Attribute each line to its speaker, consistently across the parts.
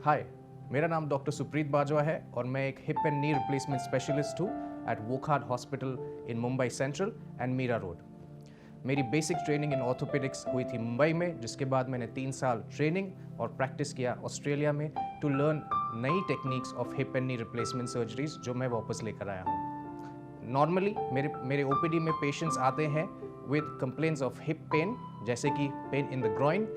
Speaker 1: हाय, मेरा नाम डॉक्टर सुप्रीत बाजवा है और मैं एक hip and knee replacement specialist हूँ at Wockhardt hospital in Mumbai central and Mira road. मेरी बेसिक ट्रेनिंग इन ऑर्थोपेडिक्स हुई थी मुंबई में, जिसके बाद मैंने 3 साल ट्रेनिंग और प्रैक्टिस किया ऑस्ट्रेलिया में टू लर्न नई techniques of hip and knee replacement surgeries जो मैं वापस लेकर आया हूँ। नॉर्मली मेरे ओपीडी में पेशेंट्स आते हैं with complaints of hip pain, जैसे कि pain in the groin,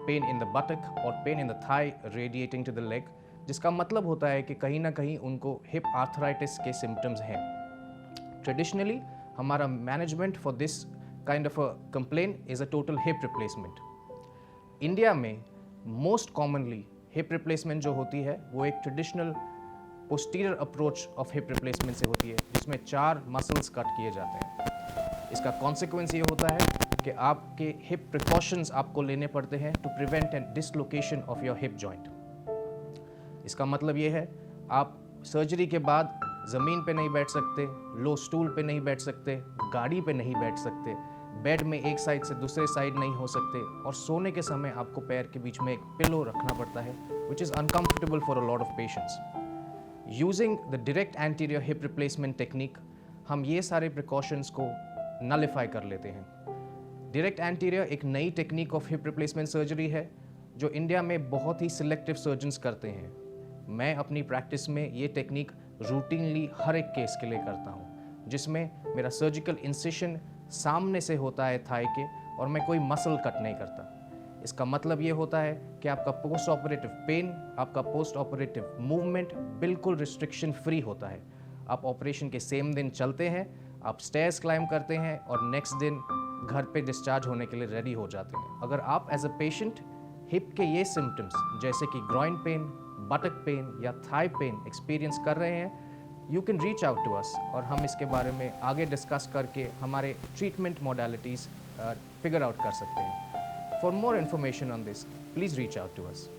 Speaker 1: pain in the buttock और pain in the thigh radiating to the leg, जिसका मतलब होता है कि कहीं ना कहीं उनको हिप आर्थराइटिस के सिम्टम्स हैं। ट्रेडिशनली हमारा management for this kind of a complaint is a total hip replacement. India में मोस्ट कॉमनली हिप रिप्लेसमेंट जो होती है वो एक traditional posterior approach of hip replacement से होती है, जिसमें 4 मसल्स कट किए जाते हैं। इसका कॉन्सिक्वेंस ये होता है कि आपके हिप प्रिकॉशंस आपको लेने पड़ते हैं to prevent an dislocation of your hip joint. इसका मतलब ये है आप सर्जरी के बाद ज़मीन पे नहीं बैठ सकते, लो स्टूल पे नहीं बैठ सकते, गाड़ी पे नहीं बैठ सकते, बेड में एक साइड से दूसरे साइड नहीं हो सकते और सोने के समय आपको पैर के बीच में एक पिलो रखना पड़ता है, which is uncomfortable for a lot of patients. Using the direct anterior hip replacement technique हम ये सारे प्रिकॉशंस को नलिफाई कर लेते हैं। डायरेक्ट एंटीरियर एक नई technique of hip replacement surgery है जो इंडिया में बहुत ही सिलेक्टिव सर्जन्स करते हैं। मैं अपनी प्रैक्टिस में ये टेक्निक रूटीनली हर एक केस के लिए करता हूँ, जिसमें मेरा सर्जिकल इंसिशन सामने से होता है थाई के और मैं कोई मसल कट नहीं करता। इसका मतलब ये होता है कि आपका पोस्ट ऑपरेटिव पेन, आपका पोस्ट ऑपरेटिव मूवमेंट बिल्कुल रिस्ट्रिक्शन फ्री होता है। आप ऑपरेशन के सेम दिन चलते हैं, आप स्टेयर्स क्लाइम करते हैं और नेक्स्ट दिन घर पे डिस्चार्ज होने के लिए रेडी हो जाते हैं। अगर आप एज अ पेशेंट हिप के ये सिम्टम्स जैसे कि ग्रॉइन पेन, बटक पेन या थाई पेन एक्सपीरियंस कर रहे हैं, you can reach out to us और हम इसके बारे में आगे डिस्कस करके हमारे ट्रीटमेंट मॉडलिटीज़ फिगर आउट कर सकते हैं। For more information on this, please reach out to us.